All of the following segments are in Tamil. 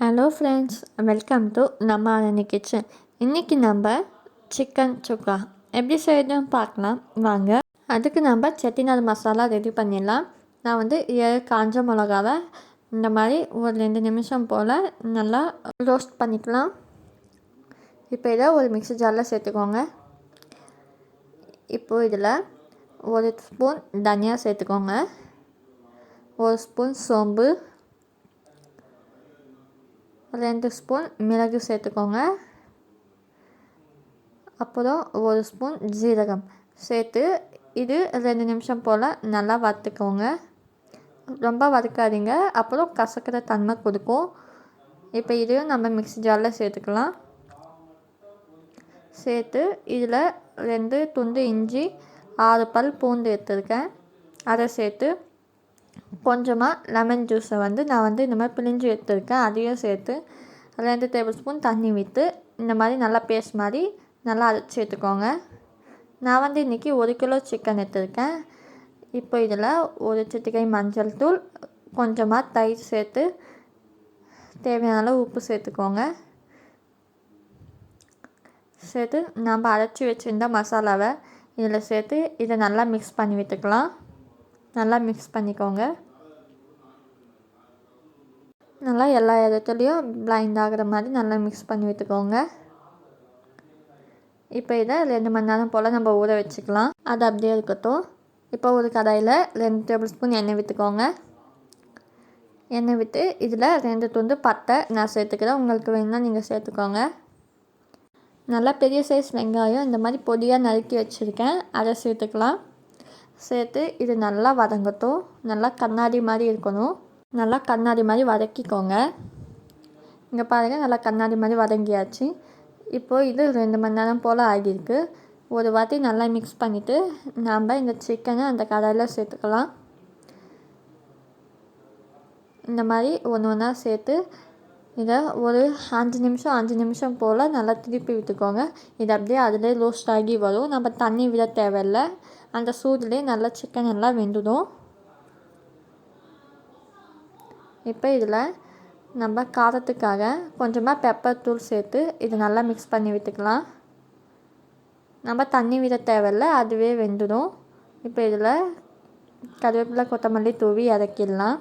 ஹலோ ஃப்ரெண்ட்ஸ், வெல்கம் டு நம்ம அரணி கிச்சன். இன்றைக்கி நம்ம சிக்கன் சுக்கா எப்படி செய்யணும்னு பார்க்கலாம் வாங்க. அதுக்கு நம்ம செட்டிநாடு மசாலா ரெடி பண்ணிடலாம். நான் 7 காஞ்ச மிளகாவை இந்த மாதிரி ஒரு 2 நிமிஷம் போல் நல்லா ரோஸ்ட் பண்ணிக்கலாம். இப்போ இதை ஒரு மிக்ஸி ஜாரில் சேர்த்துக்கோங்க. இப்போது இதில் 1 ஸ்பூன் தனியா சேர்த்துக்கோங்க, 1 ஸ்பூன் சோம்பு, 2 ஸ்பூன் மிளகு சேர்த்துக்கோங்க, அப்புறம் 1 ஸ்பூன் ஜீரகம் சேர்த்து இது 2 நிமிஷம் போல் நல்லா வறுத்துக்கோங்க. ரொம்ப வறுக்காதீங்க, அப்புறம் கசக்கிற தன்மை கொடுக்கும். இப்போ இதையும் நம்ம மிக்ஸி ஜாரில் சேர்த்துக்கலாம். சேர்த்து இதில் 2 துண்டு இஞ்சி, 6 பல் பூண்டு எடுத்துருக்கேன், அதை சேர்த்து கொஞ்சமாக லெமன் ஜூஸை நான் இந்த மாதிரி பிழிஞ்சு எடுத்துருக்கேன், அதையும் சேர்த்து 2 டேபிள் ஸ்பூன் தண்ணி விட்டு இந்த மாதிரி நல்லா பேஸ்ட் மாதிரி நல்லா அரைச்சி எடுத்துக்கோங்க. நான் இன்றைக்கி 1 கிலோ சிக்கன் எடுத்துருக்கேன். இப்போ இதில் ஒரு சிட்டிகை மஞ்சள் தூள், கொஞ்சமாக தயிர் சேர்த்து தேவையான அளவு உப்பு சேர்த்துக்கோங்க. சேர்த்து நம்ம அரைச்சி வச்சுருந்த மசாலாவை இதில் சேர்த்து இதை நல்லா மிக்ஸ் பண்ணி விட்டுக்கலாம். நல்லா மிக்ஸ் பண்ணிக்கோங்க. நல்லா எல்லா இடத்துலையும் பிளைண்ட் ஆகிற மாதிரி நல்லா மிக்ஸ் பண்ணி விட்டுக்கோங்க. இப்போ இதை 2 மணி நேரம் போல் நம்ம ஊற வச்சுக்கலாம். அது அப்படியே இருக்கட்டும். இப்போ ஒரு கடாயில் 2 டேபிள் ஸ்பூன் எண்ணெய் விட்டுக்கோங்க. எண்ணெய் விட்டு இதில் 2 துண்டு பட்டை நான் சேர்த்துக்கிறேன், உங்களுக்கு வேணும்னா நீங்கள் சேர்த்துக்கோங்க. நல்லா பெரிய சைஸ் வெங்காயம் இந்த மாதிரி பொடியாக நறுக்கி வச்சுருக்கேன், அதை சேர்த்துக்கலாம். சேர்த்து இது நல்லா வதங்கட்டும். நல்லா கண்ணாடி மாதிரி இருக்கணும். நல்லா கண்ணாடி மாதிரி வதக்கிக்கோங்க. இங்கே பாருங்கள், நல்லா கண்ணாடி மாதிரி வதங்கியாச்சு. இப்போது இது 2 மணி நேரம் போல் ஆகியிருக்கு. ஒரு வாட்டி நல்லா மிக்ஸ் பண்ணிவிட்டு நாம் இந்த சிக்கனை அந்த கடாயில் சேர்த்துக்கலாம். இந்த மாதிரி ஒன்று ஒன்றா சேர்த்து இதை ஒரு 5 நிமிஷம் போல் நல்லா திருப்பி விட்டுக்கோங்க. இது அப்படியே அதிலே ரோஸ்ட் ஆகி வரும். நம்ம தண்ணி விட தேவையில்லை, அந்த சூடுலேயே நல்லா சிக்கன் எல்லாம் வெந்துடும். இப்போ இதில் நம்ம காரத்துக்காக கொஞ்சமாக பெப்பர் தூள் சேர்த்து இது நல்லா மிக்ஸ் பண்ணி விட்டுக்கலாம். நம்ம தண்ணி விட தேவையில்லை, அதுவே வெந்துடும். இப்போ இதில் கருவேப்பிலை கொத்தமல்லி தூவி இறக்கிடலாம்.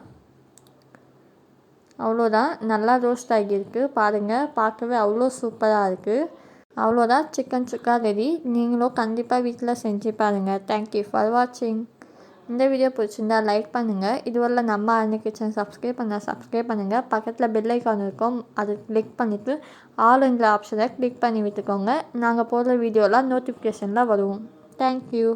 அவ்வளோதான், நல்லா ரோஸ்ட் ஆகியிருக்கு பாருங்கள், பார்க்கவே அவ்வளோ சூப்பராக இருக்குது. அவ்வளோதான், சிக்கன் சுக்கா ரெடி. நீங்களும் கண்டிப்பாக வீட்டில் செஞ்சு பாருங்கள். தேங்க்யூ ஃபார் வாட்சிங். இந்த வீடியோ பிடிச்சிருந்தா லைக் பண்ணுங்கள். இதுவரை நம்ம அரணி கிச்சன் சப்ஸ்கிரைப் பண்ணுங்கள். பக்கத்தில் பெல் ஐக்கான் இருக்கும், அதை கிளிக் பண்ணிவிட்டு ஆல்ங்கிற ஆப்ஷனை கிளிக் பண்ணி விட்டுக்கோங்க. நாங்கள் போடுற வீடியோலாம் நோட்டிஃபிகேஷனில் வருவோம். தேங்க்யூ.